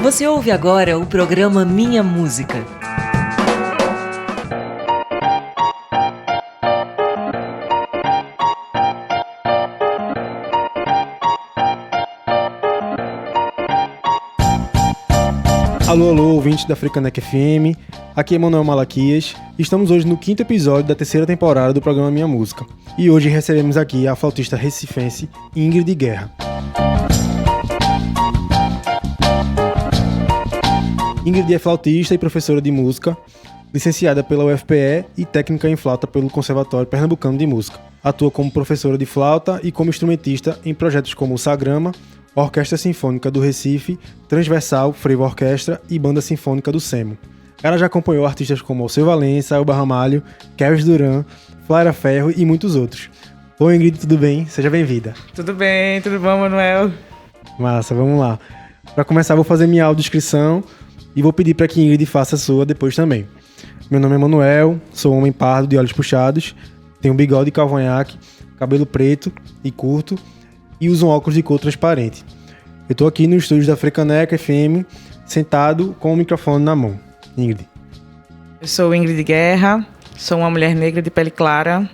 Você ouve agora o programa Minha Música. Alô, alô, ouvintes da Frecanec FM, aqui é Manuel Malaquias e estamos hoje no 5º episódio da 3ª temporada do programa Minha Música. E hoje recebemos aqui a flautista recifense Ingrid Guerra. Ingrid é flautista e professora de música, licenciada pela UFPE e técnica em flauta pelo Conservatório Pernambucano de Música. Atua como professora de flauta e como instrumentista em projetos como o Sagrama, Orquestra Sinfônica do Recife, Transversal, Frevo Orquestra e Banda Sinfônica do SEMO. Ela já acompanhou artistas como Alceu Valença, Elba Ramalho, Kevin Duran, Flaira Ferro e muitos outros. Oi Ingrid, tudo bem? Seja bem-vinda. Tudo bom, Manuel? Massa, vamos lá. Para começar, vou fazer minha audiodescrição e vou pedir para que Ingrid faça a sua depois também. Meu nome é Manuel, sou um homem pardo de olhos puxados, tenho bigode e cavanhaque, cabelo preto e curto, e uso um óculos de cor transparente. Eu estou aqui no estúdio da Frecanec FM, sentado com o microfone na mão. Ingrid. Eu sou Ingrid Guerra, sou uma mulher negra de pele clara,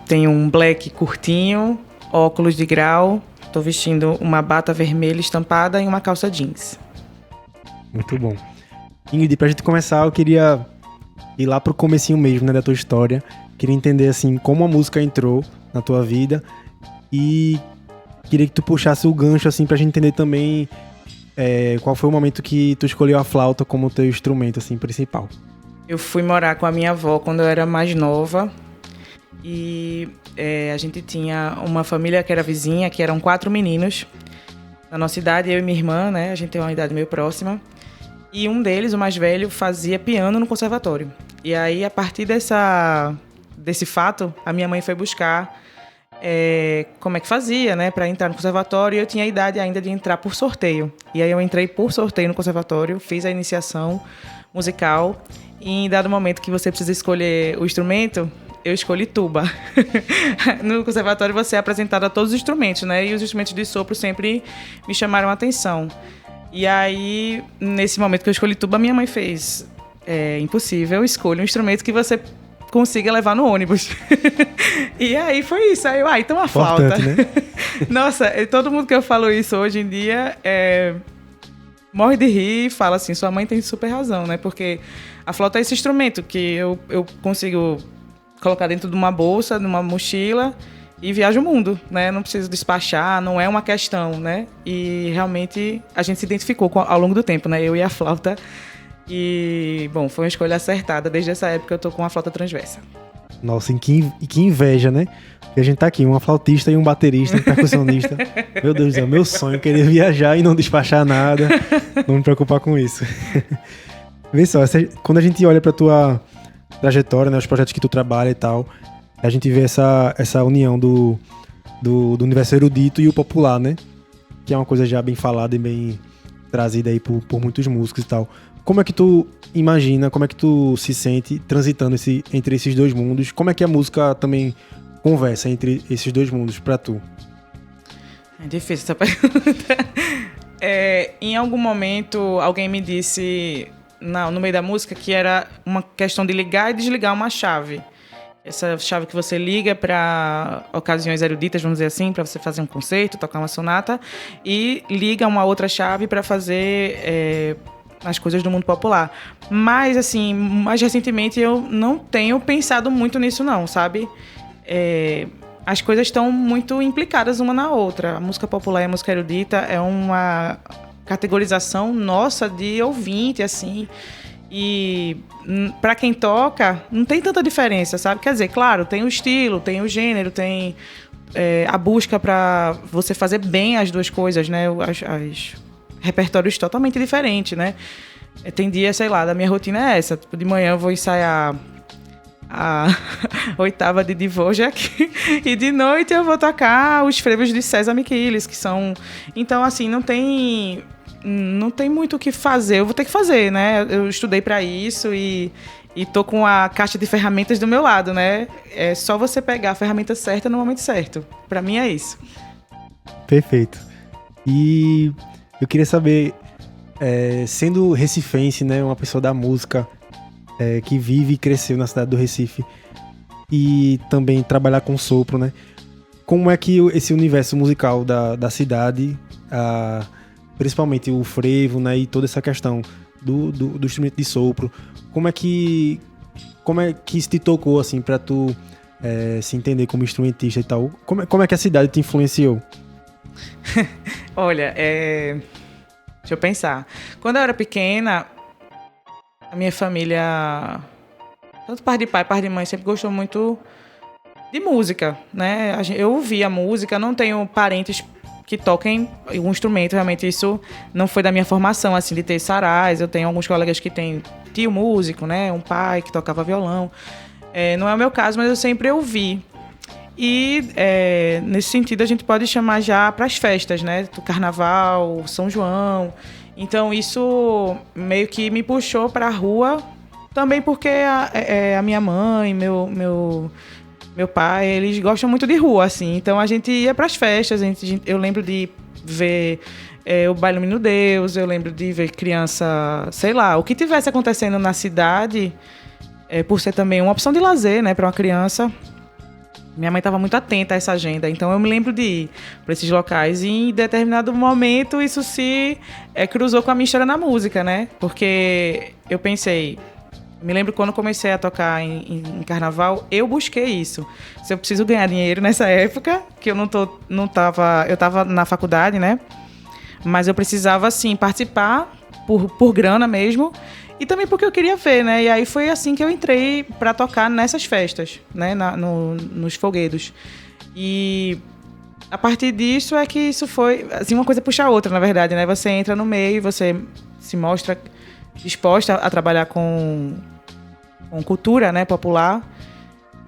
tenho um black curtinho, óculos de grau, estou vestindo uma bata vermelha estampada e uma calça jeans. Muito bom. Ingrid, pra gente começar, eu queria ir lá pro comecinho mesmo, né, da tua história. Queria entender, assim, como a música entrou na tua vida. E queria que tu puxasse o gancho, assim, pra gente entender também qual foi o momento que tu escolheu a flauta como teu instrumento, assim, principal. Eu fui morar com a minha avó quando eu era mais nova e a gente tinha uma família que era vizinha, que eram 4 meninos. Na nossa idade, eu e minha irmã, né, a gente tem uma idade meio próxima. E um deles, o mais velho, fazia piano no conservatório. E aí, a partir desse fato, a minha mãe foi buscar como é que fazia, né, para entrar no conservatório, e eu tinha a idade ainda de entrar por sorteio. E aí eu entrei por sorteio no conservatório, fiz a iniciação musical, e em dado momento que você precisa escolher o instrumento, eu escolhi tuba. No conservatório você é apresentado a todos os instrumentos, né, e os instrumentos de sopro sempre me chamaram a atenção. E aí, nesse momento que eu escolhi tuba, minha mãe fez: impossível, escolha um instrumento que você consiga levar no ônibus. E aí foi isso. Aí eu, então a flauta. Né? Nossa, todo mundo que eu falo isso hoje em dia morre de rir e fala assim, sua mãe tem super razão, né? Porque a flauta é esse instrumento que eu consigo colocar dentro de uma bolsa, numa mochila e viajo o mundo, né? Não preciso despachar, não é uma questão, né? E realmente a gente se identificou ao longo do tempo, né? Eu e a flauta. E, bom, foi uma escolha acertada. Desde essa época eu tô com a flauta transversa. Nossa, e que inveja, né? Porque a gente tá aqui, uma flautista e um baterista, um percussionista. Meu Deus do céu, meu sonho é querer viajar e não despachar nada. Não me preocupar com isso. Vê só, quando a gente olha pra tua trajetória, né, os projetos que tu trabalha e tal, a gente vê essa união do universo erudito e o popular, né? Que é uma coisa já bem falada e bem trazida aí por muitos músicos e tal. Como é que tu imagina, como é que tu se sente transitando entre esses dois mundos? Como é que a música também conversa entre esses dois mundos pra tu? É difícil essa pergunta. Em algum momento, alguém me disse, no meio da música, que era uma questão de ligar e desligar uma chave. Essa chave que você liga para ocasiões eruditas, vamos dizer assim, para você fazer um concerto, tocar uma sonata, e liga uma outra chave para fazer as coisas do mundo popular. Mas, assim, mais recentemente eu não tenho pensado muito nisso não, sabe? As coisas estão muito implicadas uma na outra. A música popular e a música erudita é uma categorização nossa de ouvinte, assim. E para quem toca, não tem tanta diferença, sabe? Quer dizer, claro, tem o estilo, tem o gênero, tem a busca para você fazer bem as duas coisas, né? As repertórios totalmente diferentes, né? Tem dia, sei lá, da minha rotina é essa. Tipo, de manhã eu vou ensaiar a oitava de Dvořák e de noite eu vou tocar os frevos de César Michilis, que são... Então, assim, não tem muito o que fazer. Eu vou ter que fazer, né? Eu estudei para isso e tô com a caixa de ferramentas do meu lado, né? É só você pegar a ferramenta certa no momento certo. Para mim é isso. Perfeito. E Eu queria saber, sendo recifense, né, uma pessoa da música, que vive e cresceu na cidade do Recife, e também trabalhar com sopro, né? Como é que esse universo musical da cidade, principalmente o frevo, né, e toda essa questão do instrumento de sopro, como é que isso te tocou, assim, pra tu se entender como instrumentista e tal? Como é que a cidade te influenciou? Olha, deixa eu pensar. Quando eu era pequena, a minha família, tanto par de pai, par de mãe, sempre gostou muito de música, né? Eu ouvia música, não tenho parentes que toquem um instrumento, realmente isso não foi da minha formação, assim, de ter sarais. Eu tenho alguns colegas que têm tio músico, né? Um pai que tocava violão. Não é o meu caso, mas eu sempre ouvi. E nesse sentido a gente pode chamar já para as festas, né? Do Carnaval, São João. Então isso meio que me puxou para a rua, também porque a minha mãe, meu pai, eles gostam muito de rua, assim. Então a gente ia para as festas, eu lembro de ver o Baile Menino Deus, eu lembro de ver criança, sei lá, o que tivesse acontecendo na cidade, por ser também uma opção de lazer, né, para uma criança. Minha mãe estava muito atenta a essa agenda, então eu me lembro de ir para esses locais e em determinado momento isso se cruzou com a minha história na música, né? Porque eu pensei, me lembro quando comecei a tocar em carnaval, eu busquei isso. Se eu preciso ganhar dinheiro nessa época, que eu eu estava na faculdade, né? Mas eu precisava, assim, participar por grana mesmo. E também porque eu queria ver, né? E aí foi assim que eu entrei para tocar nessas festas, né? Nos folguedos. E a partir disso é que isso foi... Assim, uma coisa puxa a outra, na verdade, né? Você entra no meio, você se mostra disposta a trabalhar com cultura, né? Popular.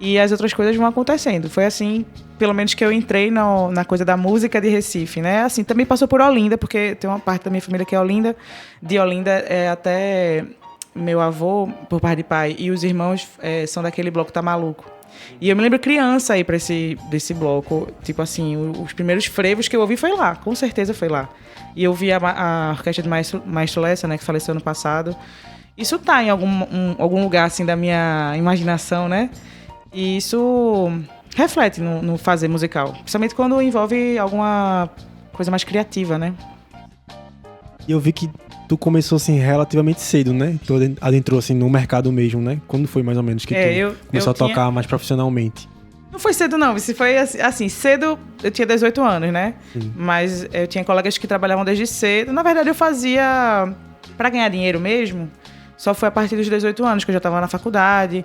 E as outras coisas vão acontecendo. Foi assim, pelo menos, que eu entrei na coisa da música de Recife, né? Assim, também passou por Olinda, porque tem uma parte da minha família que é Olinda. De Olinda, até meu avô, por parte de pai, e os irmãos são daquele bloco Tá Maluco. E eu me lembro criança aí desse bloco. Tipo assim, os primeiros frevos que eu ouvi foi lá. Com certeza foi lá. E eu vi a orquestra de Maestro Lessa, né? Que faleceu ano passado. Isso tá em algum lugar, assim, da minha imaginação, né? E isso reflete no fazer musical. Principalmente quando envolve alguma coisa mais criativa, né? E eu vi que tu começou, assim, relativamente cedo, né? Tu adentrou, assim, no mercado mesmo, né? Quando foi, mais ou menos, que tu começou a tocar mais profissionalmente? Não foi cedo, não. Se foi assim, cedo, eu tinha 18 anos, né? Sim. Mas eu tinha colegas que trabalhavam desde cedo. Na verdade, eu fazia pra ganhar dinheiro mesmo. Só foi a partir dos 18 anos que eu já estava na faculdade.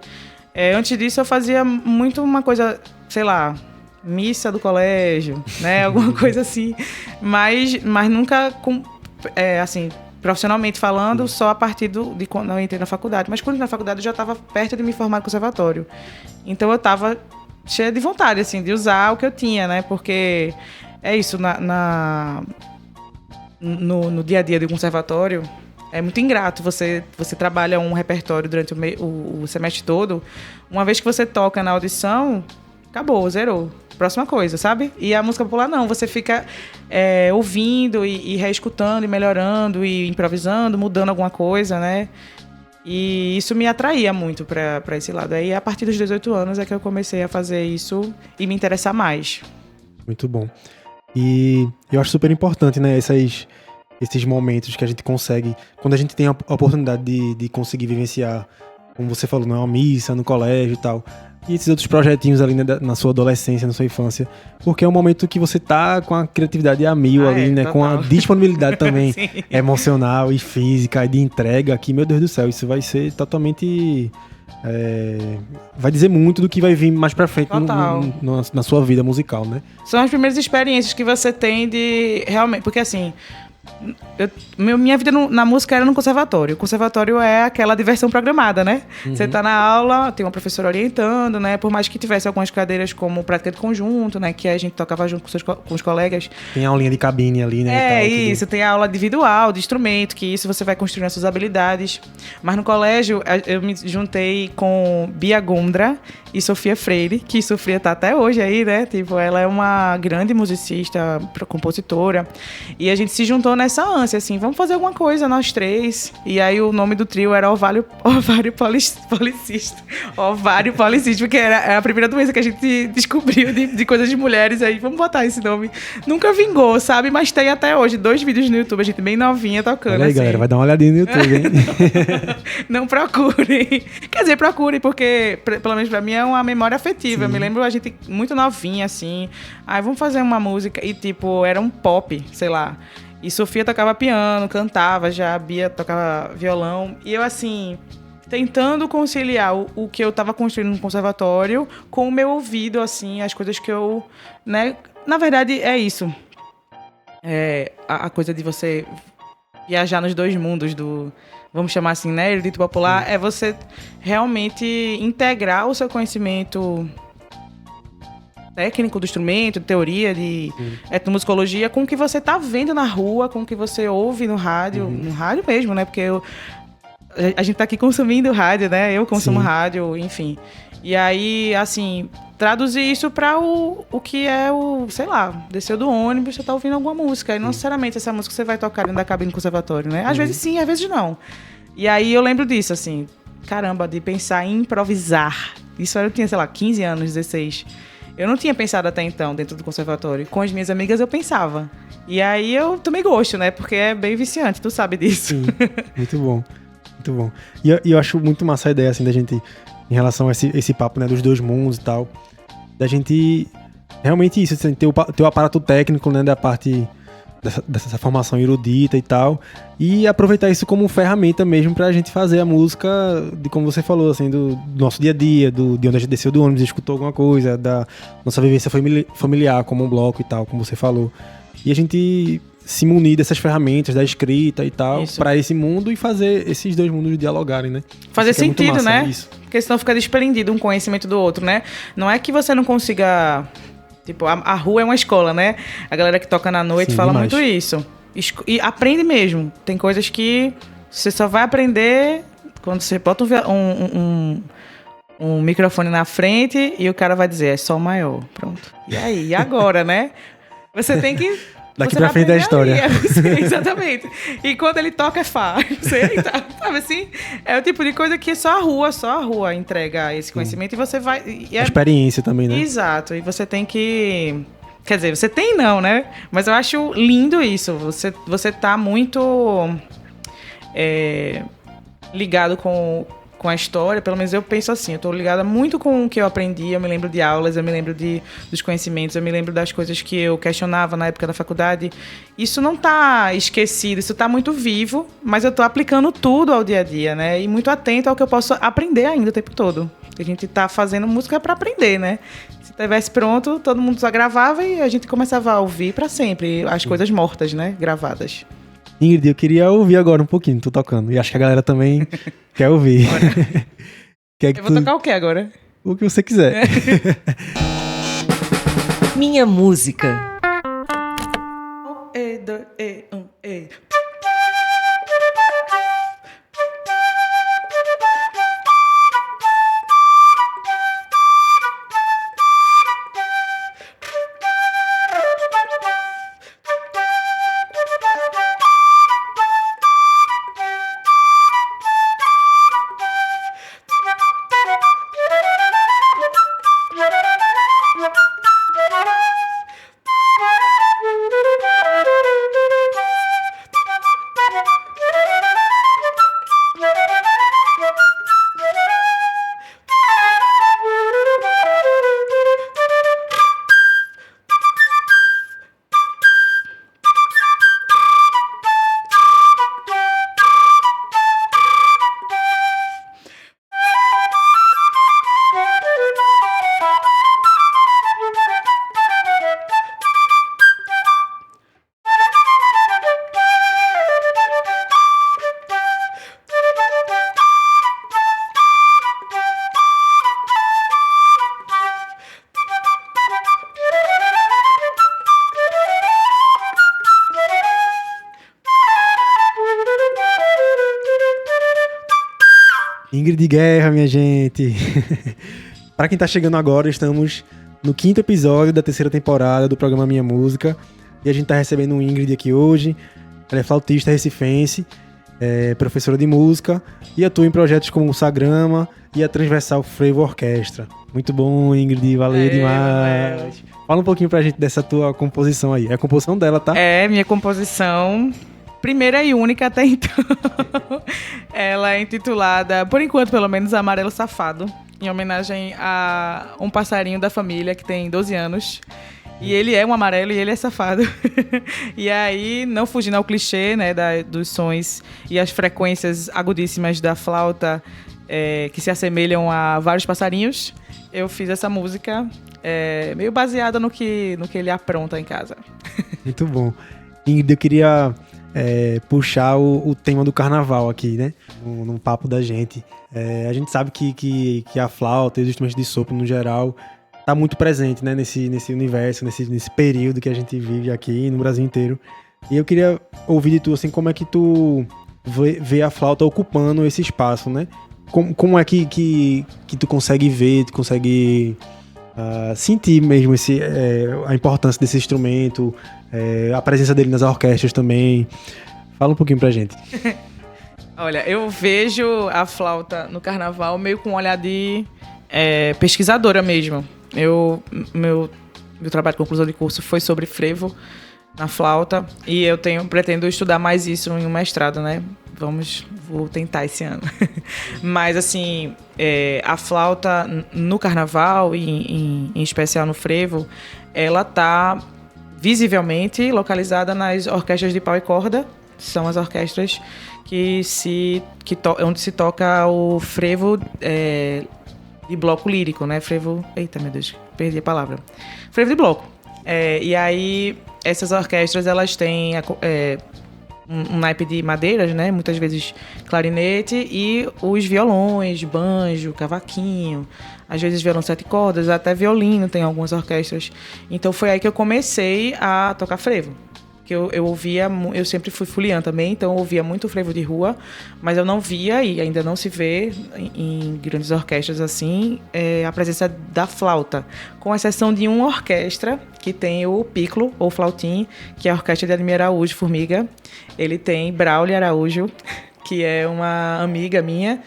Antes disso, eu fazia muito uma coisa, sei lá, missa do colégio, né? Alguma coisa assim. Mas nunca, assim, profissionalmente falando, só a partir de quando eu entrei na faculdade. Mas quando eu entrei na faculdade, eu já estava perto de me formar no conservatório. Então, eu estava cheia de vontade, assim, de usar o que eu tinha, né? Porque é isso, no dia a dia do conservatório... É muito ingrato, você trabalha um repertório durante o semestre todo. Uma vez que você toca na audição, acabou, zerou. Próxima coisa, sabe? E a música popular não, você fica ouvindo e reescutando e melhorando e improvisando, mudando alguma coisa, né? E isso me atraía muito para esse lado. Aí, a partir dos 18 anos é que eu comecei a fazer isso e me interessar mais. Muito bom. E eu acho super importante, né, esses momentos que a gente consegue, quando a gente tem a oportunidade de conseguir vivenciar, como você falou, uma missa no colégio e tal, e esses outros projetinhos ali, né, na sua adolescência, na sua infância, porque é um momento que você tá com a criatividade a mil ali, né, total. Com a disponibilidade também emocional e física e de entrega, que, meu Deus do céu, isso vai ser totalmente... vai dizer muito do que vai vir mais pra frente na sua vida musical, né? São as primeiras experiências que você tem de realmente, porque assim, minha vida na música era no conservatório. O conservatório é aquela diversão programada, né? Uhum. Você tá na aula, tem uma professora orientando, né? Por mais que tivesse algumas cadeiras como prática de conjunto, né? Que a gente tocava junto com os colegas. Tem a aulinha de cabine ali, né? Isso. Tem a aula individual, de instrumento, que isso você vai construindo as suas habilidades. Mas no colégio, eu me juntei com Bia Gondra e Sofia Freire, que Sofia tá até hoje aí, né? Tipo, ela é uma grande musicista, compositora. E a gente se juntou nessa ânsia, assim, vamos fazer alguma coisa, nós três. E aí o nome do trio era Ovário Policista. Ovário Policista, porque era a primeira doença que a gente descobriu de coisas de mulheres. Aí vamos botar esse nome. Nunca vingou, sabe? Mas tem até hoje 2 vídeos no YouTube, a gente bem novinha tocando. Olha aí, assim. galera, vai dar uma olhadinha no YouTube, hein? Não procurem. Quer dizer, procurem, porque, pelo menos pra mim, é uma memória afetiva. Sim. Eu me lembro a gente muito novinha, assim. Aí vamos fazer uma música. E, tipo, era um pop, sei lá. E Sofia tocava piano, cantava já. A Bia tocava violão. E eu, assim, tentando conciliar o que eu tava construindo no conservatório com o meu ouvido, assim, as coisas que eu, né... Na verdade, é isso. É a coisa de você viajar nos 2 mundos do... Vamos chamar assim, né? Erudito popular. Sim. É você realmente integrar o seu conhecimento técnico do instrumento, de teoria, de etnomusicologia, com o que você tá vendo na rua, com o que você ouve no rádio. No rádio mesmo, né? Porque a gente tá aqui consumindo rádio, né? Eu consumo rádio, enfim. E aí, assim, traduzir isso para o que é sei lá, desceu do ônibus, você tá ouvindo alguma música. E não necessariamente essa música você vai tocar dentro da cabine do conservatório, né? Às vezes sim, às vezes não. E aí eu lembro disso, assim, caramba, de pensar em improvisar. Isso eu tinha, sei lá, 15 anos, 16. Eu não tinha pensado até então dentro do conservatório. Com as minhas amigas eu pensava. E aí eu tomei gosto, né? Porque é bem viciante, tu sabe disso. Sim, muito bom. Muito bom. E eu acho muito massa a ideia, assim, da gente, em relação a esse papo, né, dos 2 mundos e tal, da gente, realmente isso, assim, ter o aparato técnico, né, da parte dessa formação erudita e tal, e aproveitar isso como ferramenta mesmo pra gente fazer a música, de como você falou, assim, do nosso dia a dia, de onde a gente desceu do ônibus e escutou alguma coisa, da nossa vivência familiar, como um bloco e tal, como você falou. E a gente se munir dessas ferramentas, da escrita e tal, pra esse mundo e fazer esses 2 mundos dialogarem, né? Fazer sentido, massa, né? Isso. Porque senão fica desprendido um conhecimento do outro, né? Não é que você não consiga... Tipo, a rua é uma escola, né? A galera que toca na noite fala demais. Muito isso. E aprende mesmo. Tem coisas que você só vai aprender quando você bota um microfone na frente e o cara vai dizer, é Sol maior. Pronto. E aí? E agora, né? Você tem que... Daqui pra frente da história. Exatamente. E quando ele toca é Fá. Sabe assim? É o tipo de coisa que só a rua entrega esse conhecimento. E você vai... A experiência também, né? Exato. E você tem que... Quer dizer, você tem não, né? Mas eu acho lindo isso. Você tá muito ligado com a história, pelo menos eu penso assim, eu tô ligada muito com o que eu aprendi, eu me lembro de aulas, eu me lembro dos conhecimentos, eu me lembro das coisas que eu questionava na época da faculdade. Isso não tá esquecido, isso tá muito vivo, mas eu tô aplicando tudo ao dia a dia, né? E muito atento ao que eu posso aprender ainda o tempo todo. A gente tá fazendo música para aprender, né? Se tivesse pronto, todo mundo só gravava e a gente começava a ouvir para sempre as coisas mortas, né? Gravadas. Ingrid, eu queria ouvir agora um pouquinho, tu tocando. E acho que a galera também quer ouvir. Eu vou tocar o que agora? O que você quiser. Minha música. Ingrid Guerra, minha gente. Pra quem tá chegando agora, estamos no 5º episódio da 3ª temporada do programa Minha Música. E a gente tá recebendo o Ingrid aqui hoje. Ela é flautista recifense, é professora de música e atua em projetos como o Sagrama e a Transversal Frevo Orquestra. Muito bom, Ingrid, valeu demais. Fala um pouquinho pra gente dessa tua composição aí. É a composição dela, tá? É, minha composição, primeira e única até então. Ela é intitulada, por enquanto pelo menos, Amarelo Safado, em homenagem a um passarinho da família que tem 12 anos. E ele é um amarelo e ele é safado. E aí, não fugindo ao clichê, né, dos sons e as frequências agudíssimas da flauta que se assemelham a vários passarinhos, eu fiz essa música meio baseada no que ele apronta em casa. Muito bom. Ingrid, eu queria puxar o tema do carnaval aqui, né? No papo da gente. A gente sabe que a flauta e os instrumentos de sopro, no geral, tá muito presente, né? Nesse universo, nesse período que a gente vive aqui no Brasil inteiro. E eu queria ouvir de tu, assim, como é que tu vê a flauta ocupando esse espaço, né? Como é que tu consegue ver, tu consegue sentir mesmo a importância desse instrumento, a presença dele nas orquestras também. Fala um pouquinho pra gente. Olha, eu vejo a flauta no carnaval meio com um olhar de pesquisadora mesmo. Meu trabalho de conclusão de curso foi sobre frevo na flauta e eu pretendo estudar mais isso em um mestrado, né? Vou tentar esse ano. Mas, assim, a flauta no carnaval, em especial no frevo, ela tá visivelmente localizada nas orquestras de pau e corda. São as orquestras onde se toca o frevo de bloco lírico, né? Frevo... Eita, meu Deus, perdi a palavra. Frevo de bloco. E aí, essas orquestras, elas têm um naipe de madeiras, né? Muitas vezes clarinete e os violões, banjo, cavaquinho, às vezes violão 7 cordas, até violino tem algumas orquestras. Então, foi aí que eu comecei a tocar frevo. Que eu sempre fui foliã também, então eu ouvia muito frevo de rua, mas eu não via, e ainda não se vê em grandes orquestras assim, a presença da flauta, com exceção de uma orquestra que tem o Piccolo, ou flautim, que é a orquestra de Ademir Araújo, Formiga. Ele tem Braulio Araújo, que é uma amiga minha,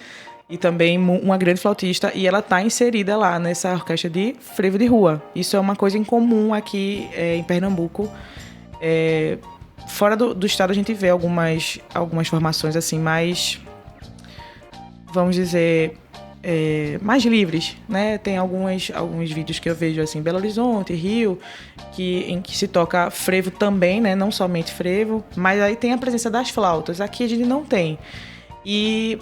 e também uma grande flautista, e ela está inserida lá nessa orquestra de frevo de rua. Isso é uma coisa em comum aqui em Pernambuco. Fora do estado a gente vê algumas formações assim mais, vamos dizer, mais livres, né? Tem alguns vídeos que eu vejo assim, Belo Horizonte, Rio, em que se toca frevo também, né? Não somente frevo, mas aí tem a presença das flautas. Aqui a gente não tem. E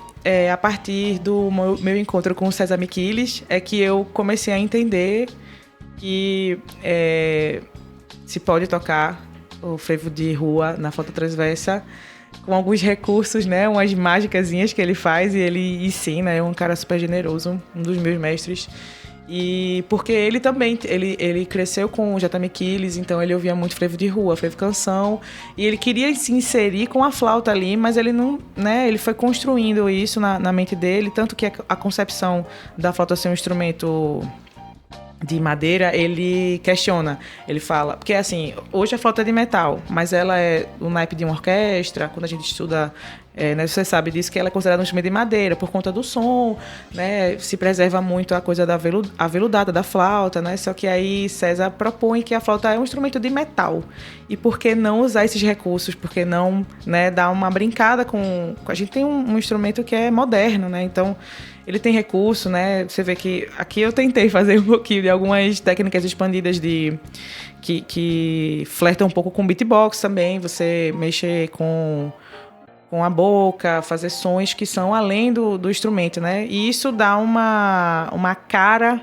a partir do meu encontro com o César Miquiles é que eu comecei a entender que se pode tocar o frevo de rua na flauta transversa com alguns recursos, né, umas mágicazinhas que ele faz e ele ensina, é um cara super generoso, um dos meus mestres. E porque ele também, ele cresceu com o J. Miquiles, então ele ouvia muito frevo de rua, frevo canção, e ele queria se inserir com a flauta ali, mas ele não, né, ele foi construindo isso na mente dele, tanto que a concepção da flauta ser um instrumento de madeira, ele questiona, ele fala, porque assim, hoje a flauta é de metal, mas ela é o naipe de uma orquestra, quando a gente estuda, né, você sabe disso, que ela é considerada um instrumento de madeira, por conta do som, né, se preserva muito a coisa da aveludada da flauta, né, só que aí César propõe que a flauta é um instrumento de metal, e por que não usar esses recursos, por que não, né, dar uma brincada com... A gente tem um instrumento que é moderno, né, então ele tem recurso, né? Você vê que aqui eu tentei fazer um pouquinho de algumas técnicas expandidas que flertam um pouco com beatbox também. Você mexer com a boca, fazer sons que são além do instrumento, né? E isso dá uma cara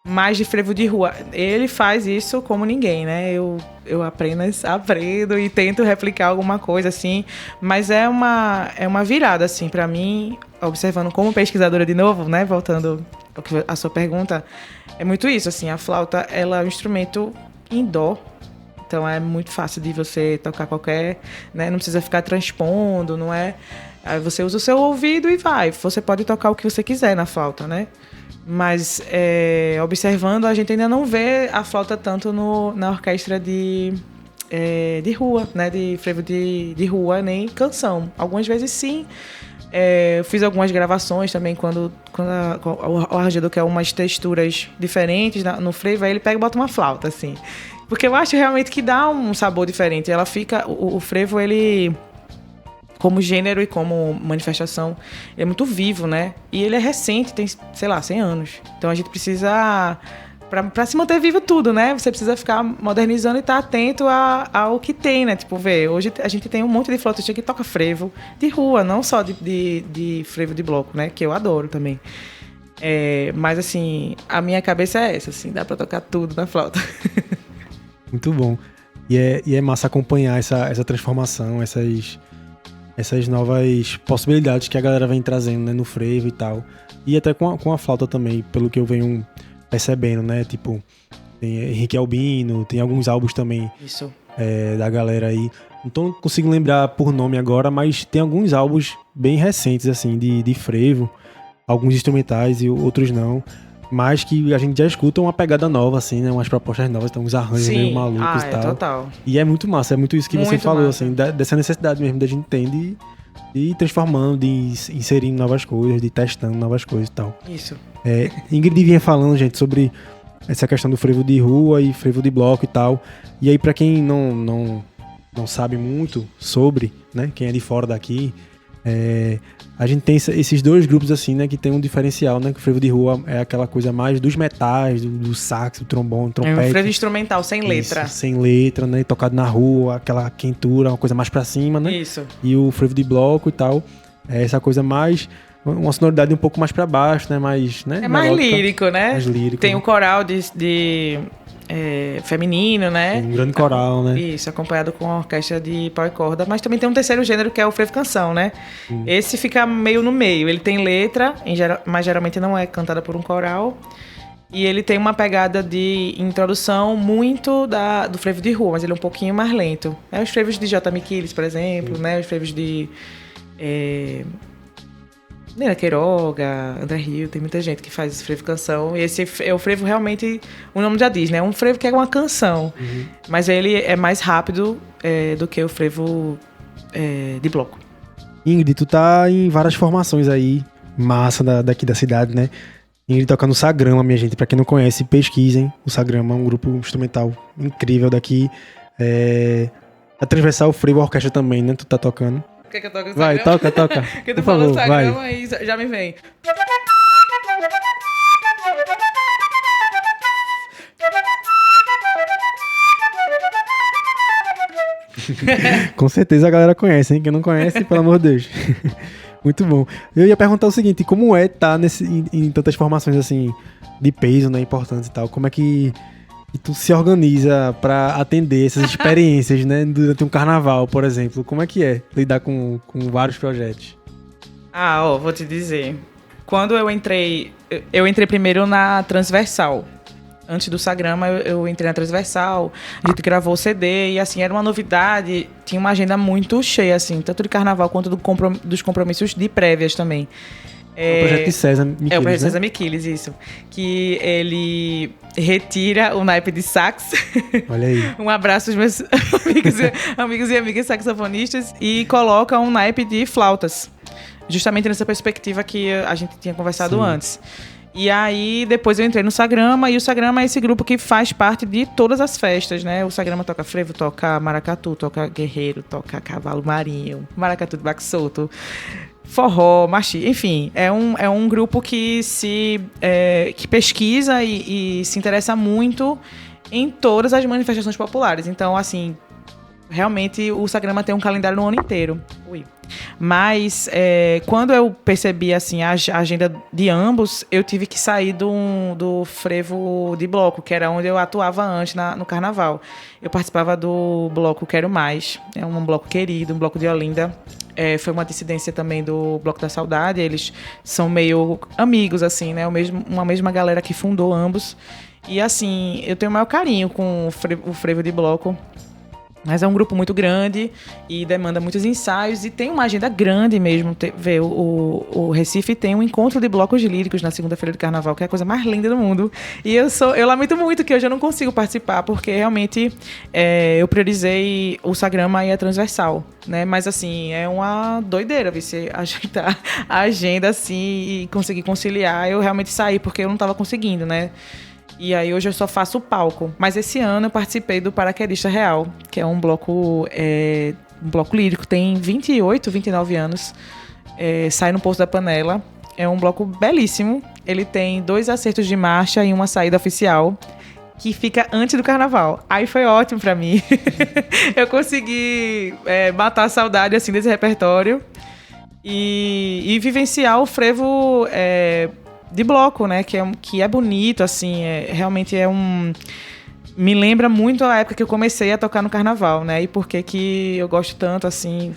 mais de frevo de rua. Ele faz isso como ninguém, né? Eu apenas aprendo e tento replicar alguma coisa assim, mas é uma virada assim para mim, observando como pesquisadora de novo, né, voltando à sua pergunta, é muito isso assim, a flauta ela é um instrumento em dó, então é muito fácil de você tocar qualquer, né, não precisa ficar transpondo, não é? Aí você usa o seu ouvido e vai, você pode tocar o que você quiser na flauta, né? Mas observando, a gente ainda não vê a flauta tanto na orquestra de de rua, né? De frevo de rua, nem canção. Algumas vezes sim. Eu fiz algumas gravações também quando o arranjador quer umas texturas diferentes no frevo, aí ele pega e bota uma flauta, assim. Porque eu acho realmente que dá um sabor diferente. Ela fica... O frevo, ele... Como gênero e como manifestação, ele é muito vivo, né? E ele é recente, tem, sei lá, 100 anos. Então a gente precisa... Pra se manter vivo tudo, né? Você precisa ficar modernizando e estar atento ao que tem, né? Tipo, hoje a gente tem um monte de flautista que toca frevo de rua, não só de frevo de bloco, né? Que eu adoro também. Mas, assim, a minha cabeça é essa, assim, dá pra tocar tudo na flauta. Muito bom. E é massa acompanhar essa transformação, essas novas possibilidades que a galera vem trazendo, né, no frevo e tal. E até com a flauta também, pelo que eu venho percebendo, né? Tipo, tem Henrique Albino, tem alguns álbuns também. Isso. Da galera aí. Não consigo lembrar por nome agora, mas tem alguns álbuns bem recentes, assim, de frevo. Alguns instrumentais e outros não. Mas que a gente já escuta uma pegada nova, assim, né? Umas propostas novas, tem uns arranjos meio malucos e tal. Total. E é muito massa, é muito isso que muito você falou, massa. assim, dessa necessidade mesmo da gente ter de ir transformando, de ir inserindo novas coisas, de ir testando novas coisas e tal. Isso. Ingrid vinha falando, gente, sobre essa questão do frevo de rua e frevo de bloco e tal. E aí, pra quem não sabe muito sobre, né? Quem é de fora daqui, a gente tem esses dois grupos, assim, né? Que tem um diferencial, né? Que o frevo de rua é aquela coisa mais dos metais, do sax, do trombone, trompete. É um frevo instrumental, sem letra. Isso, sem letra, né? Tocado na rua, aquela quentura, uma coisa mais pra cima, né? Isso. E o frevo de bloco e tal, é essa coisa mais... Uma sonoridade um pouco mais pra baixo, né? Mais, né? É mais melódica, lírico, né? mais lírico. Tem o coral feminino, né? Um grande coral, né? Isso, acompanhado com a orquestra de pau e corda. Mas também tem um terceiro gênero, que é o frevo canção, né? Esse fica meio no meio. Ele tem letra, mas geralmente não é cantada por um coral. E ele tem uma pegada de introdução muito do frevo de rua, mas ele é um pouquinho mais lento. Os frevos de J. Miquiles, por exemplo, né? Os frevos de... Nena Queiroga, André Rio, tem muita gente que faz frevo canção. E esse é o frevo realmente, o nome já diz, né? Um frevo que é uma canção. Mas ele é mais rápido do que o frevo de bloco. Ingrid, tu tá em várias formações aí, massa daqui da cidade, né? Ingrid toca no Sagrama, minha gente. Pra quem não conhece, pesquisem. O Sagrama é um grupo instrumental incrível daqui. A Transversal Frevo Orquestra também, né? Tu tá tocando. Quer que eu toque no Vai, Sagrama? toca. Porque tu Por falou favor, Sagrama vai. e já me vem. Com certeza a galera conhece, hein? Quem não conhece, pelo amor de Deus. Muito bom. Eu ia perguntar o seguinte, como é estar em tantas formações assim, de peso, né? Importantes e tal. Como é que tu se organiza pra atender essas experiências, né? Durante um carnaval, por exemplo. Como é que é lidar com vários projetos? Vou te dizer. Quando eu entrei primeiro na Transversal. Antes do Sagrama, eu entrei na Transversal, a gente gravou o CD, e assim, era uma novidade, tinha uma agenda muito cheia, assim, tanto de carnaval quanto dos compromissos de prévias também. É o projeto de César Miquiles, É o projeto de né? César Miquiles, isso. Que ele retira o naipe de sax. Olha aí. Um abraço aos meus amigos e amigas saxofonistas, e coloca um naipe de flautas. Justamente nessa perspectiva que a gente tinha conversado Sim. antes. E aí, depois eu entrei no Sagrama, e o Sagrama é esse grupo que faz parte de todas as festas, né? O Sagrama toca frevo, toca maracatu, toca guerreiro, toca cavalo marinho, maracatu de baque solto, forró, machi, enfim. É um grupo que que pesquisa e se interessa muito em todas as manifestações populares. Então, assim, realmente o Sagrama tem um calendário no ano inteiro. Mas quando eu percebi assim, a agenda de ambos, eu tive que sair do frevo de bloco, que era onde eu atuava antes no carnaval. Eu participava do bloco Quero Mais, é um bloco querido, um bloco de Olinda. Foi uma dissidência também do Bloco da Saudade. Eles são meio amigos, assim, né? Uma mesma galera que fundou ambos. E assim, eu tenho o maior carinho com o frevo de bloco. Mas é um grupo muito grande e demanda muitos ensaios e tem uma agenda grande mesmo. O Recife tem um encontro de blocos líricos na segunda-feira de carnaval, que é a coisa mais linda do mundo. E eu lamento muito que hoje eu não consigo participar, porque realmente eu priorizei o Sagrama e a Transversal, né? Mas assim, é uma doideira você ajeitar a agenda assim e conseguir conciliar. Eu realmente saí porque eu não estava conseguindo, né? E aí hoje eu só faço o palco. Mas esse ano eu participei do Paraquedista Real, que é um bloco lírico, tem 28, 29 anos. Sai no Poço da Panela. É um bloco belíssimo. Ele tem 2 acertos de marcha e uma saída oficial, que fica antes do carnaval. Aí foi ótimo pra mim. Eu consegui matar a saudade assim, desse repertório e vivenciar o frevo de bloco, né? Que é bonito, assim, realmente me lembra muito a época que eu comecei a tocar no carnaval, né? E por que eu gosto tanto, assim,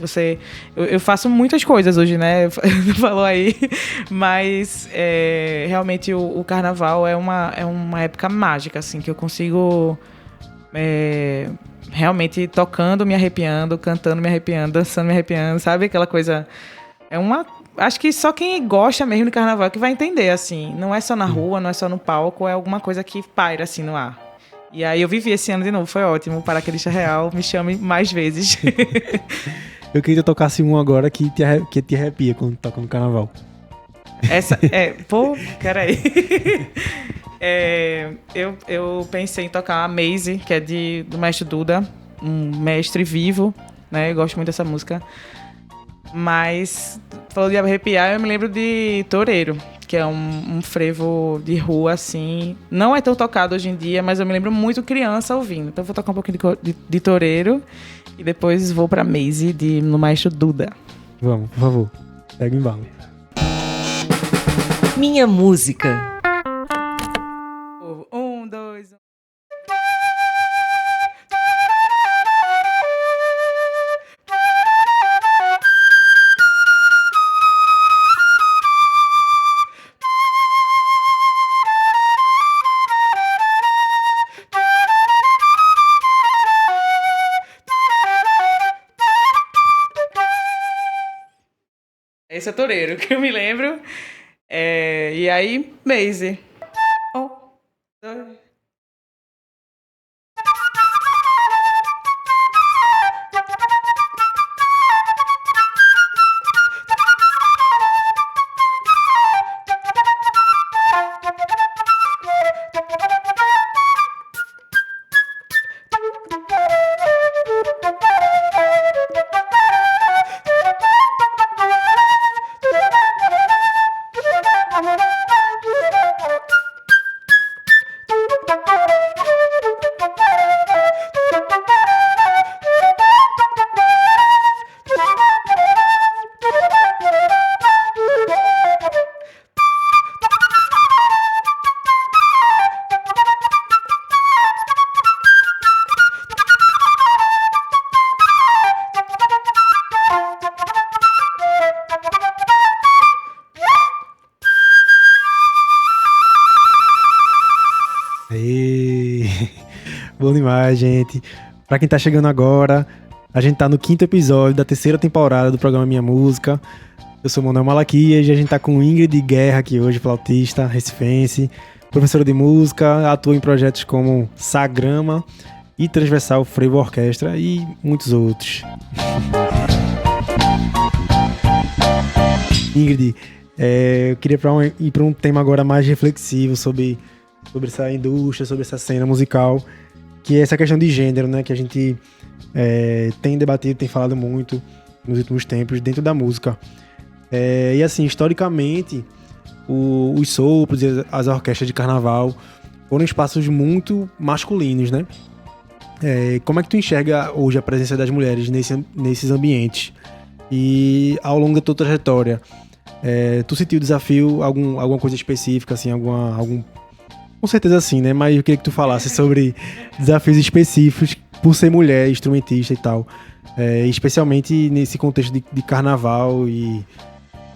eu faço muitas coisas hoje, né? Falou aí, mas realmente o carnaval é uma época mágica, assim, que eu consigo realmente tocando, me arrepiando, cantando, me arrepiando, dançando, me arrepiando, sabe? Aquela coisa... Acho que só quem gosta mesmo de carnaval que vai entender, assim. Não é só na rua, não é só no palco, é alguma coisa que paira, assim, no ar. E aí eu vivi esse ano de novo, foi ótimo. Paraquedista Real, me chame mais vezes. Eu queria que tu tocasse um agora que te arrepia quando toca no carnaval. Peraí. Eu pensei em tocar a Maze, que é do mestre Duda, um mestre vivo, né? Eu gosto muito dessa música. Mas, falou de arrepiar, eu me lembro de Toureiro, que é um frevo de rua, assim. Não é tão tocado hoje em dia, mas eu me lembro muito criança ouvindo. Então, eu vou tocar um pouquinho de Toureiro e depois vou pra Maze, no maestro Duda. Vamos, por favor. Pega o embalo. Minha música. 1, 2, 1. Esse é Toureiro, que eu me lembro. E aí, Maze. 1, 2. Bom demais, gente. Pra quem tá chegando agora, a gente tá no 5º episódio da 3ª temporada do programa Minha Música. Eu sou Manuel Malaquias e a gente tá com Ingrid Guerra aqui hoje, flautista, recifense, professora de música, atua em projetos como Sagrama e Transversal Frevo Orquestra e muitos outros. Ingrid, eu queria ir para um tema agora mais reflexivo sobre essa indústria, sobre essa cena musical, que é essa questão de gênero, né, que a gente tem debatido, tem falado muito nos últimos tempos dentro da música. E assim, historicamente, os sopros e as orquestras de carnaval foram espaços muito masculinos, né? Como é que tu enxerga hoje a presença das mulheres nesses ambientes? E ao longo da tua trajetória, tu sentiu desafio, alguma coisa específica, assim, com certeza sim, né? Mas eu queria que tu falasse sobre desafios específicos por ser mulher, instrumentista e tal. Especialmente nesse contexto de carnaval e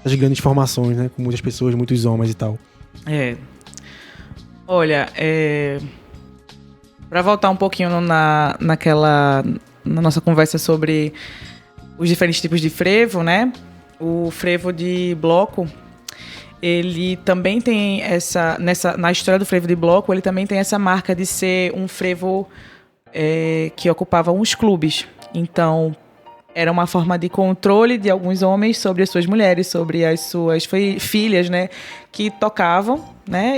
as grandes formações, né? Com muitas pessoas, muitos homens e tal. Olha, para voltar um pouquinho na nossa conversa sobre os diferentes tipos de frevo, né? O frevo de bloco, ele também tem na história do frevo de bloco, ele também tem essa marca de ser um frevo que ocupava uns clubes. Então, era uma forma de controle de alguns homens sobre as suas mulheres, sobre as suas filhas, né? Que tocavam, né?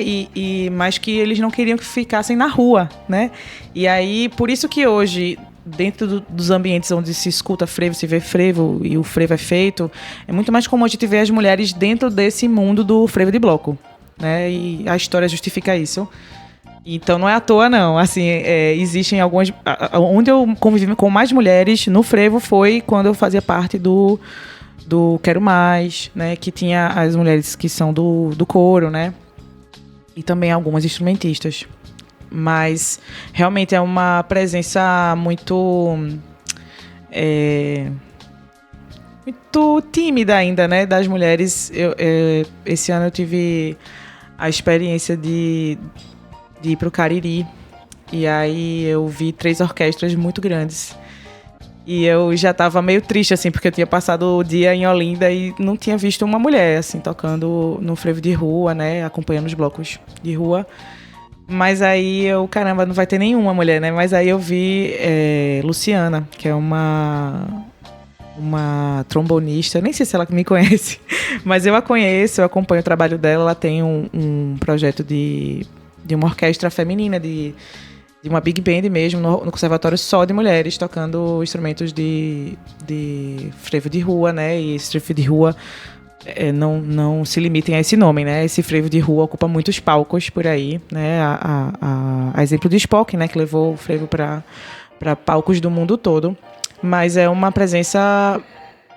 Mas que eles não queriam que ficassem na rua, né? E aí, por isso que hoje, dentro dos ambientes onde se escuta frevo, se vê frevo e o frevo é feito, é muito mais comum a gente ver as mulheres dentro desse mundo do frevo de bloco, né? E a história justifica isso. Então, não é à toa, não. Assim, existem algumas... Onde eu convivi com mais mulheres no frevo foi quando eu fazia parte do Quero Mais, né? Que tinha as mulheres que são do coro, né? E também algumas instrumentistas. Mas, realmente, é uma presença muito... muito tímida ainda, né? Das mulheres. Esse ano eu tive a experiência de ir pro Cariri, e aí eu vi 3 orquestras muito grandes. E eu já tava meio triste, assim, porque eu tinha passado o dia em Olinda e não tinha visto uma mulher, assim, tocando no frevo de rua, né, acompanhando os blocos de rua. Mas aí caramba, não vai ter nenhuma mulher, né? Mas aí eu vi Luciana, que é uma trombonista, nem sei se ela me conhece, mas eu a conheço, eu acompanho o trabalho dela. Ela tem um projeto de uma orquestra feminina, de uma big band mesmo, no conservatório, só de mulheres, tocando instrumentos de frevo de rua, né? E esse frevo de rua não se limitem a esse nome, né? Esse frevo de rua ocupa muitos palcos por aí, né? A exemplo de Spock, né? Que levou o frevo para palcos do mundo todo. Mas é uma presença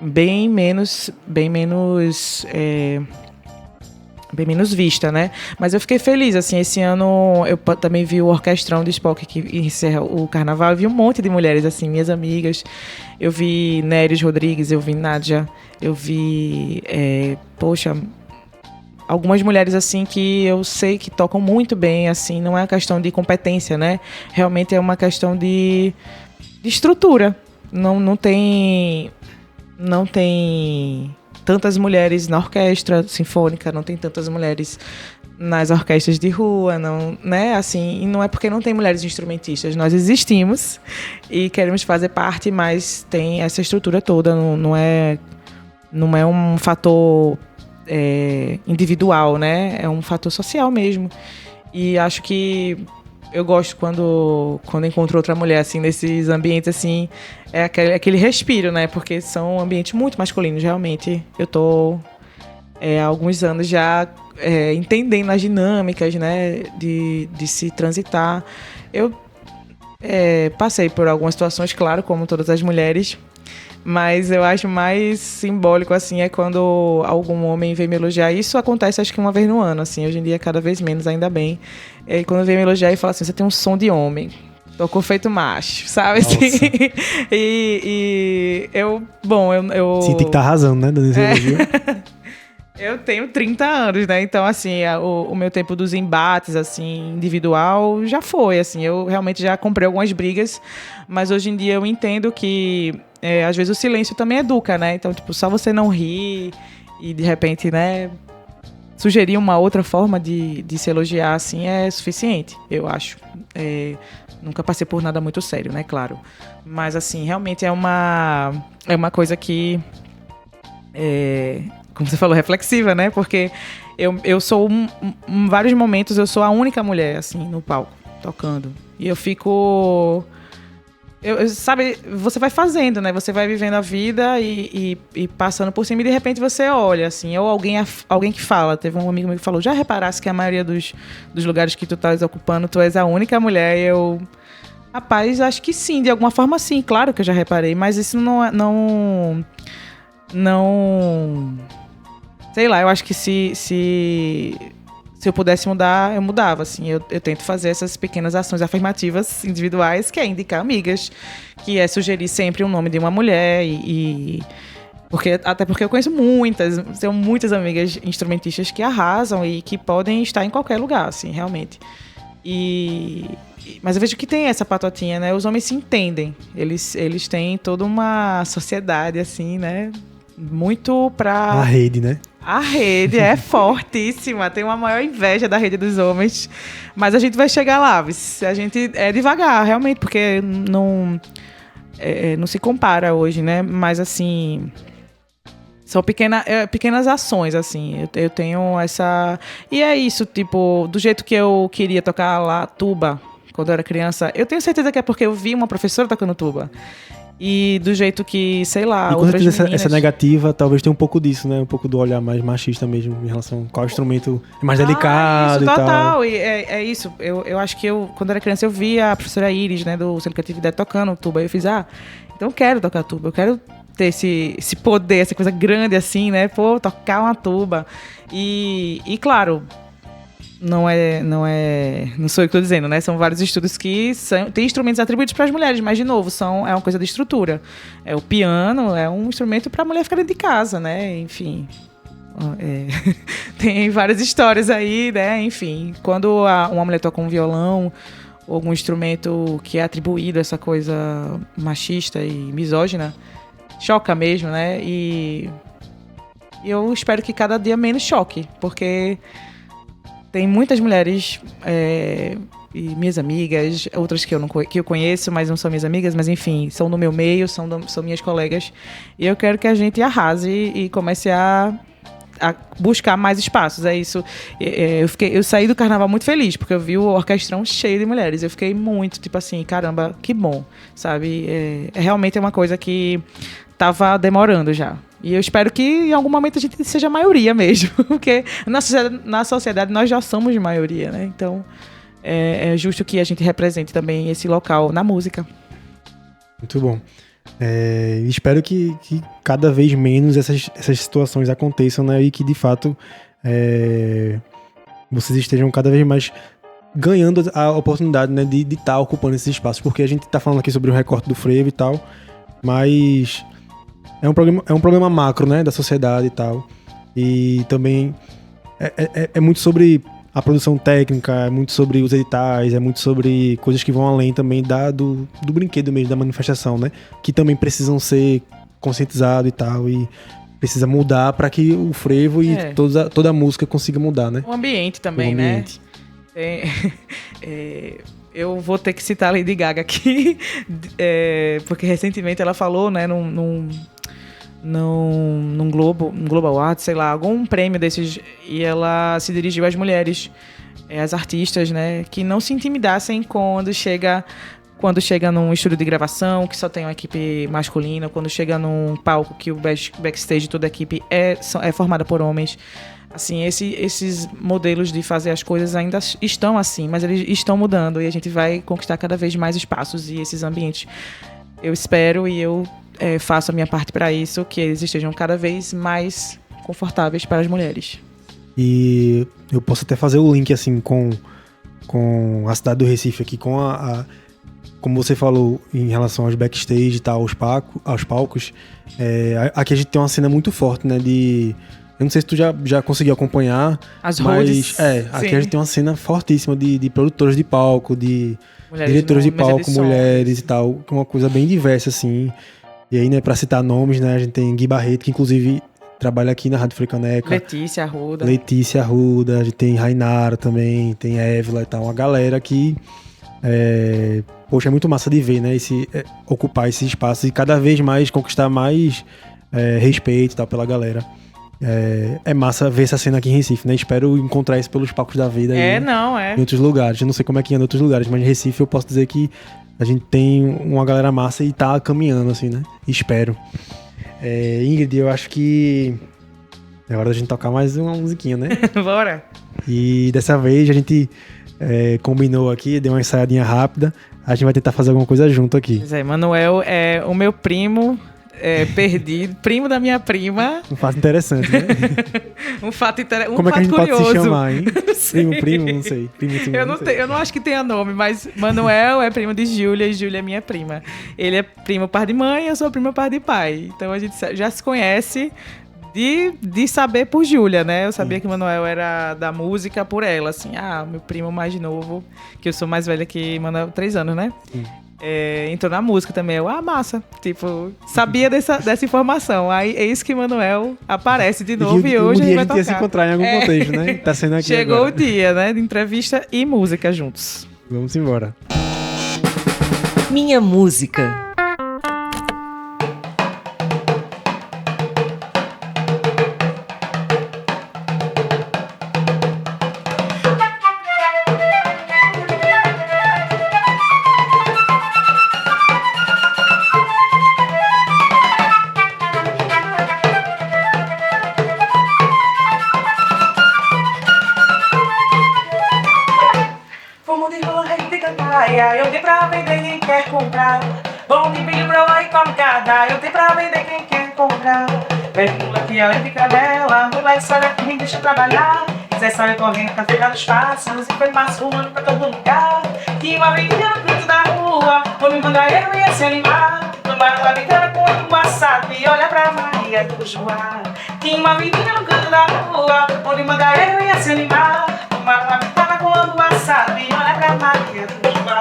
bem menos vista, né? Mas eu fiquei feliz, assim, esse ano eu também vi o Orquestrão do Spock, que encerra o carnaval. Eu vi um monte de mulheres, assim, minhas amigas. Eu vi Néris Rodrigues, eu vi Nádia, eu vi, algumas mulheres, assim, que eu sei que tocam muito bem, assim, não é uma questão de competência, né? Realmente é uma questão de estrutura. Não tem tantas mulheres na orquestra sinfônica, não tem tantas mulheres nas orquestras de rua, não, né? Assim, e não é porque não tem mulheres instrumentistas, nós existimos e queremos fazer parte, mas tem essa estrutura toda, não é um fator individual, né? É um fator social mesmo. E acho que eu gosto quando encontro outra mulher, assim, nesses ambientes, assim, é aquele respiro, né? Porque são ambientes muito masculinos, realmente. Eu tô há alguns anos já entendendo as dinâmicas, né? De se transitar. Eu passei por algumas situações, claro, como todas as mulheres, mas eu acho mais simbólico, assim, é quando algum homem vem me elogiar. Isso acontece, acho que uma vez no ano, assim, hoje em dia cada vez menos, ainda bem. E quando vem me elogiar e fala assim, você tem um som de homem, tocou feito macho, sabe? Assim? E eu Sim, tem que estar arrasando, né, dando esse elogio. Eu tenho 30 anos, né? Então, assim, o meu tempo dos embates, assim, individual, já foi, assim. Eu realmente já comprei algumas brigas, mas hoje em dia eu entendo que, às vezes, o silêncio também educa, né? Então, tipo, só você não rir e, de repente, né, sugerir uma outra forma de se elogiar, assim, é suficiente, eu acho. Nunca passei por nada muito sério, né? Claro. Mas, assim, realmente é uma coisa que... como você falou, reflexiva, né? Porque eu sou, em vários momentos, eu sou a única mulher, assim, no palco, tocando. E eu fico... sabe, você vai fazendo, né? Você vai vivendo a vida e passando por cima e, de repente, você olha, assim, ou alguém que fala. Teve um amigo meu que falou, já reparasse que a maioria dos lugares que tu estás ocupando, tu és a única mulher? E eu... Rapaz, acho que sim, de alguma forma sim. Claro que eu já reparei, mas isso não sei lá, eu acho que se eu pudesse mudar, eu mudava, assim. Eu tento fazer essas pequenas ações afirmativas individuais, que é indicar amigas, que é sugerir sempre o nome de uma mulher até porque eu conheço tenho muitas amigas instrumentistas que arrasam e que podem estar em qualquer lugar, assim, realmente. Mas eu vejo que tem essa patotinha, né? Os homens se entendem. Eles têm toda uma sociedade, assim, né? Muito pra... A rede, né? A rede é fortíssima. Tem uma maior inveja da rede dos homens. Mas a gente vai chegar lá. A gente é devagar, realmente, porque não se compara hoje, né? Mas, assim... São pequenas ações, assim. Eu tenho essa... E é isso, tipo... Do jeito que eu queria tocar lá tuba, quando eu era criança, eu tenho certeza que é porque eu vi uma professora tocando tuba. E do jeito que, sei lá, e outras meninas... essa negativa, talvez tenha um pouco disso, né? Um pouco do olhar mais machista mesmo, em relação a qual instrumento é mais delicado isso, e total. tal. E é isso. Eu acho que quando eu era criança, eu via a professora Iris, né, do Centro Criatividade, tocando tuba. E eu fiz, então eu quero tocar tuba. Eu quero ter esse poder, essa coisa grande assim, né? Pô, tocar uma tuba. E claro... Não sou eu que estou dizendo, né? São vários estudos que têm instrumentos atribuídos para as mulheres, mas, de novo, é uma coisa de estrutura. O piano é um instrumento para a mulher ficar dentro de casa, né? Enfim, tem várias histórias aí, né? Enfim, quando uma mulher toca um violão ou algum instrumento que é atribuído a essa coisa machista e misógina, choca mesmo, né? E eu espero que cada dia menos choque, porque... Tem muitas mulheres, e minhas amigas, outras que eu conheço, mas não são minhas amigas, mas enfim, são do meu meio, são minhas colegas. E eu quero que a gente arrase e comece a buscar mais espaços. É isso. Eu saí do carnaval muito feliz, porque eu vi o orquestrão cheio de mulheres. Eu fiquei muito, tipo assim, caramba, que bom, sabe? Realmente é uma coisa que estava demorando já. E eu espero que em algum momento a gente seja a maioria mesmo, porque na sociedade nós já somos maioria, né? Então é justo que a gente represente também esse local na música. Muito bom. Espero que cada vez menos essas situações aconteçam, né? E que de fato vocês estejam cada vez mais ganhando a oportunidade, né, de estar ocupando esses espaços, porque a gente está falando aqui sobre o recorte do frevo e tal, mas é um problema macro, né, da sociedade e tal. E também é muito sobre a produção técnica, é muito sobre os editais, é muito sobre coisas que vão além também do brinquedo mesmo, da manifestação, né? Que também precisam ser conscientizados e tal, e precisa mudar para que o frevo e toda a música consiga mudar, né? O ambiente também, né? Eu vou ter que citar a Lady Gaga aqui, porque recentemente ela falou, né, num Global Awards, sei lá, algum prêmio desses, e ela se dirigiu às mulheres, às artistas, né, que não se intimidassem quando chega num estúdio de gravação que só tem uma equipe masculina, quando chega num palco que o backstage, toda a equipe é formada por homens. Assim, esses modelos de fazer as coisas ainda estão assim, mas eles estão mudando e a gente vai conquistar cada vez mais espaços e esses ambientes. Eu espero e eu faço a minha parte para isso, que eles estejam cada vez mais confortáveis para as mulheres. E eu posso até fazer o link assim com a cidade do Recife aqui, com como você falou em relação aos backstage e tal, aos palcos. Aqui a gente tem uma cena muito forte, né, eu não sei se tu já conseguiu acompanhar, mas aqui a gente tem uma cena fortíssima de produtores de palco, de mulheres, diretores de palco, mulheres e tal, uma coisa bem diversa, assim. E aí, né, pra citar nomes, né, a gente tem Gui Barreto, que inclusive trabalha aqui na Rádio Frecaneca. Letícia Arruda, a gente tem Rainara também, tem Évila e tal, uma galera que, poxa, é muito massa de ver, né, ocupar esse espaço e cada vez mais conquistar mais respeito e tal pela galera. É massa ver essa cena aqui em Recife, né? Espero encontrar isso pelos palcos da vida em outros lugares. Eu não sei como é que é em outros lugares, mas em Recife eu posso dizer que a gente tem uma galera massa e tá caminhando, assim, né? Espero. Ingrid, eu acho que é hora da gente tocar mais uma musiquinha, né? Bora! E dessa vez a gente combinou aqui, deu uma ensaiadinha rápida. A gente vai tentar fazer alguma coisa junto aqui. Pois é, Manuel é o meu primo... perdido, primo da minha prima. Um fato interessante, né? um fato interessante. Como é que a gente curioso. pode se chamar, hein? Primo, não sei. Eu não acho que tenha nome, mas Manuel é primo de Júlia e Júlia é minha prima. Ele é primo par de mãe, eu sou primo par de pai. Então a gente já se conhece de saber por Júlia, né? Eu sabia que o Manuel era da música por ela, assim. Meu primo mais novo, que eu sou mais velha que Manuel, 3 anos, né? Entrou na música também. Massa. Tipo, sabia dessa informação. Aí é isso que Manuel aparece de novo e hoje a gente vai tocar. A gente ia se encontrar em algum contexto, né? Tá sendo aqui Chegou agora. o dia, né? De entrevista e música juntos. Vamos embora. Minha música. Eu tenho pra vender quem quer comprar. Bom de milho, broa e cocada. Eu tenho pra vender quem quer comprar. Pula aqui, olha de cadela. Mulher, olha que me deixa trabalhar. Quiser sair correndo pra pegar os pássaros. E foi massurando pra todo lugar. Tinha uma avenida no canto da rua. Onde o mangaeiro ia se animar. No bar da avenida com um assado. E olha pra Maria do Joá. Tinha uma avenida no canto da rua. Onde o mangaeiro ia se animar. No bar da avenida com um assado. E olha pra Maria do Joá.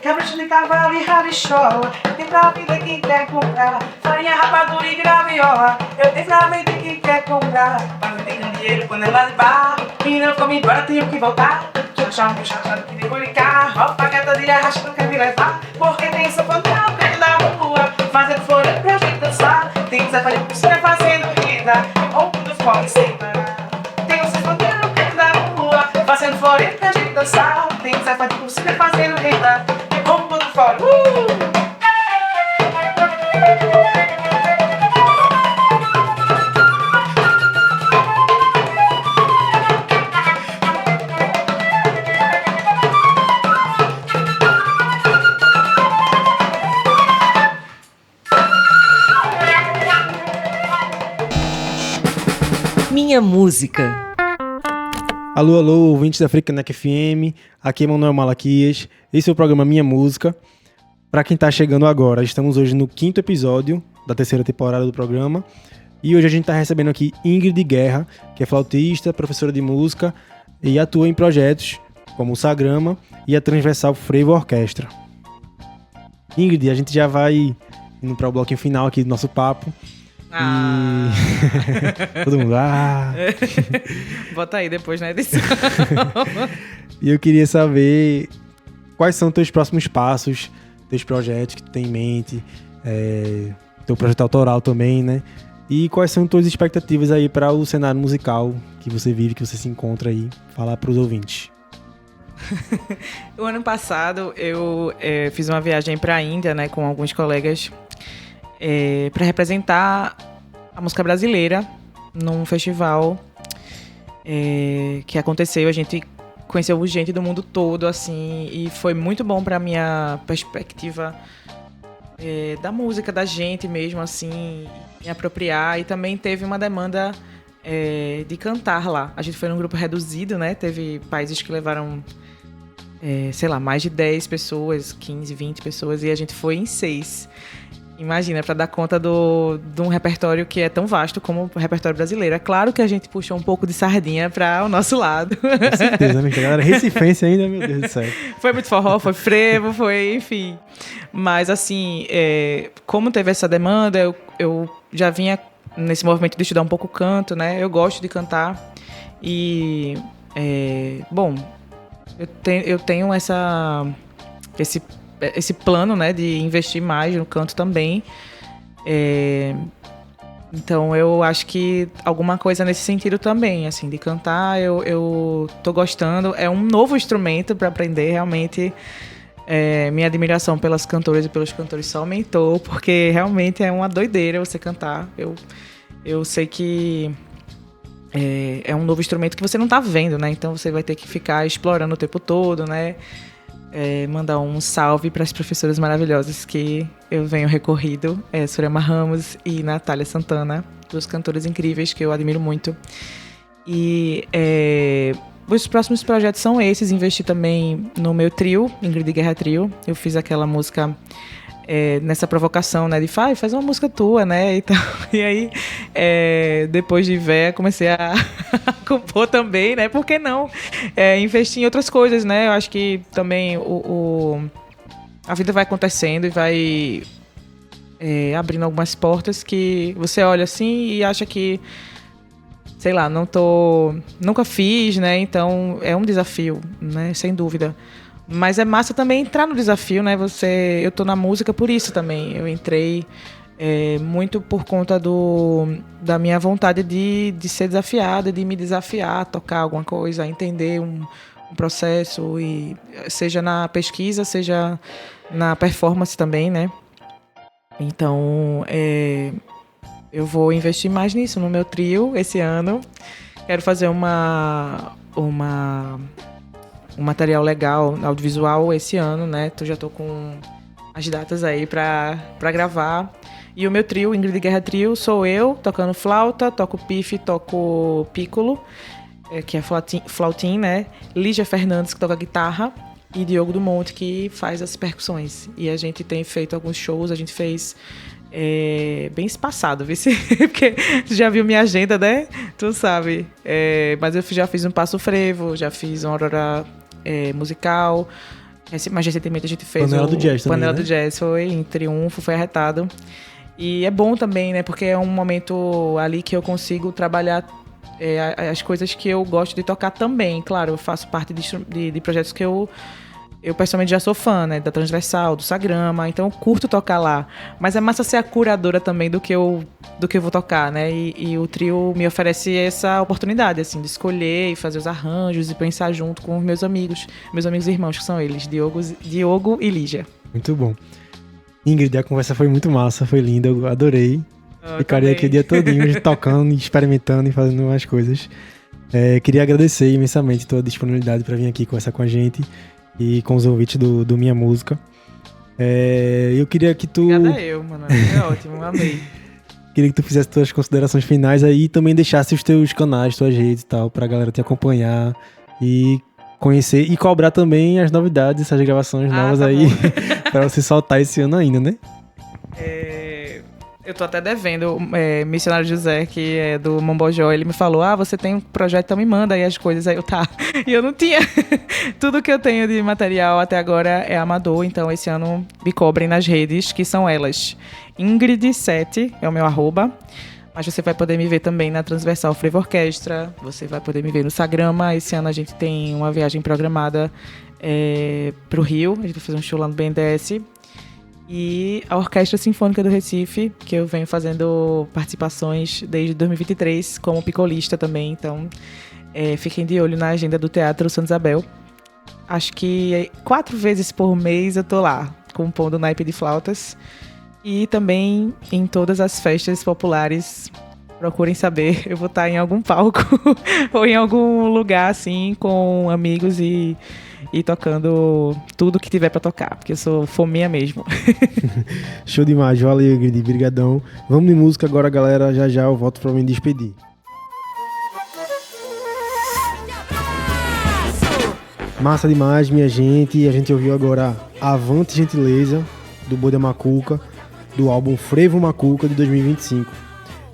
Cabrito de cavalo e rabichola. Tem pra vida quem quer comprar. Farinha, rapadura e graviola. Eu tenho pra vender quem quer comprar. Mas eu tenho dinheiro quando ela de barro. Menina, come embora, tenho que voltar. Chachado que depois de carro. Roupa gata de arrasto, não quer me levar. Porque tem sanfoneiro dentro da rua. Fazendo flores pra gente dançar. Tem Zé Faria Piscina fazendo renda. Roupa dos pobres sem parar. Tem um sanfoneiro dentro da rua. Fazendo flores pra gente dançar. Tem Zé Faria Piscina fazendo renda. Roupa do fora. Minha música. Alô, alô, ouvintes da Frecaneca FM. Aqui é Manuel Malaquias. Esse é o programa Minha Música. Para quem tá chegando agora, estamos hoje no 5º episódio da 3ª temporada do programa. E hoje a gente tá recebendo aqui Ingrid Guerra, que é flautista, professora de música e atua em projetos como o Sagrama e a Transversal Frevo Orquestra. Ingrid, a gente já vai indo para o bloquinho final aqui do nosso papo. E todo mundo Bota aí depois na edição. E eu queria saber quais são teus próximos passos, teus projetos que tu tem em mente, teu projeto autoral também, né? E quais são tuas expectativas aí para o cenário musical que você vive, que você se encontra aí, falar para os ouvintes. O ano passado eu fiz uma viagem para a Índia, né, com alguns colegas, para representar a música brasileira num festival que aconteceu. A gente conheceu gente do mundo todo, assim, e foi muito bom para minha perspectiva da música, da gente mesmo, assim, me apropriar. E também teve uma demanda de cantar lá. A gente foi num grupo reduzido, né? Teve países que levaram, mais de 10 pessoas, 15, 20 pessoas, e a gente foi em 6. Imagina, para dar conta de um repertório que é tão vasto como o repertório brasileiro. É claro que a gente puxou um pouco de sardinha para o nosso lado. Com certeza, né? A galera recifense ainda, meu Deus do céu. Foi muito forró, foi frevo, foi, enfim. Mas, assim, como teve essa demanda, eu já vinha nesse movimento de estudar um pouco canto, né? Eu gosto de cantar. E, eu tenho esse plano, né, de investir mais no canto também. Então eu acho que alguma coisa nesse sentido também, assim, de cantar, eu tô gostando. É um novo instrumento para aprender, realmente. Minha admiração pelas cantoras e pelos cantores só aumentou, porque realmente é uma doideira você cantar. Eu sei que é um novo instrumento que você não tá vendo, né? Então você vai ter que ficar explorando o tempo todo, né? mandar um salve para as professoras maravilhosas que eu venho recorrido, Surema Ramos e Natália Santana, duas cantoras incríveis que eu admiro muito. E os próximos projetos são esses. Investi também no meu trio, Ingrid Guerra Trio. Eu fiz aquela música nessa provocação, né, de faz uma música tua, né, e tal. E aí, depois de ver, comecei a compor também, né, por que não investir em outras coisas, né. Eu acho que também a vida vai acontecendo e vai abrindo algumas portas que você olha assim e acha que, sei lá, nunca fiz, né, então é um desafio, né, sem dúvida. Mas é massa também entrar no desafio, né? Eu tô na música por isso também. Eu entrei muito por conta da minha vontade de ser desafiada, de me desafiar, tocar alguma coisa, entender um processo, e seja na pesquisa, seja na performance também, né? Então, eu vou investir mais nisso, no meu trio, esse ano. Quero fazer um material legal, audiovisual esse ano, né? Já tô com as datas aí pra gravar. E o meu trio, Ingrid Guerra Trio, sou eu, tocando flauta, toco pife, toco piccolo, que é flautim, né? Lígia Fernandes, que toca guitarra, e Diogo do Monte, que faz as percussões. E a gente tem feito alguns shows, a gente fez bem espaçado, viu? Porque tu já viu minha agenda, né? Tu sabe. Mas eu já fiz um Passo Frevo, já fiz uma Aurora musical. Mais recentemente a gente fez Panela do Jazz também, Panela né? do Jazz, foi em Triunfo, foi arretado. E é bom também, né? Porque é um momento ali que eu consigo trabalhar as coisas que eu gosto de tocar também. Claro, eu faço parte de projetos que eu pessoalmente já sou fã, né? Da Transversal, do Sagrama, então eu curto tocar lá. Mas é massa ser a curadora também do que eu vou tocar, né? E o trio me oferece essa oportunidade, assim, de escolher e fazer os arranjos e pensar junto com os meus amigos e irmãos, que são eles, Diogo e Lígia. Muito bom. Ingrid, a conversa foi muito massa, foi linda, eu adorei. Ficaria também. aqui o dia todinho tocando, experimentando e fazendo umas coisas. Queria agradecer imensamente a tua disponibilidade para vir aqui conversar com a gente e com os ouvintes do Minha Música. Eu queria que tu... Obrigada eu, mano. É ótimo, amei. Queria que tu fizesse tuas considerações finais aí e também deixasse os teus canais, tuas redes e tal, pra galera te acompanhar e conhecer e cobrar também as novidades, essas gravações novas tá aí, bom. pra você soltar esse ano ainda, né? Eu tô até devendo, Missionário José, que é do Mombojó, ele me falou, você tem um projeto, então me manda aí as coisas. Aí eu, tá. E eu não tinha. Tudo que eu tenho de material até agora é amador, então esse ano me cobrem nas redes, que são elas. Ingrid7 é o meu @, mas você vai poder me ver também na Transversal Frevo Orquestra, você vai poder me ver no Sagrama. Esse ano a gente tem uma viagem programada pro Rio, a gente vai fazer um show lá no BNDES. E a Orquestra Sinfônica do Recife, que eu venho fazendo participações desde 2023 como picolista também. Então, fiquem de olho na agenda do Teatro Santa Isabel. Acho que 4 vezes por mês eu tô lá, compondo naipe de flautas. E também em todas as festas populares. Procurem saber, eu vou estar em algum palco ou em algum lugar assim, com amigos e tocando tudo que tiver pra tocar, porque eu sou fominha mesmo. Show demais, valeu, Ingrid, brigadão. Vamos de música agora, galera, já eu volto pra me despedir. Massa demais, minha gente. A gente ouviu agora Avante Gentileza, do Boi da Macuca, do álbum Frevo Macuca, de 2025.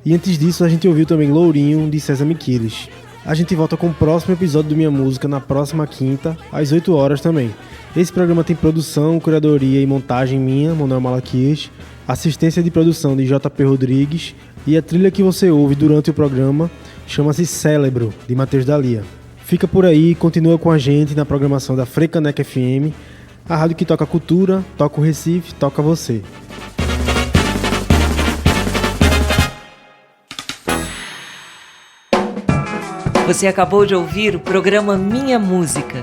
E antes disso, a gente ouviu também Lourinho, de Sesame Killers. A gente volta com o próximo episódio do Minha Música na próxima quinta, às 8 horas também. Esse programa tem produção, curadoria e montagem minha, Manuel Malaquias, assistência de produção de JP Rodrigues, e a trilha que você ouve durante o programa chama-se Cérebro, de Matheus Dalia. Fica por aí, continua com a gente na programação da Frecaneca FM, a rádio que toca cultura, toca o Recife, toca você. Você acabou de ouvir o programa Minha Música.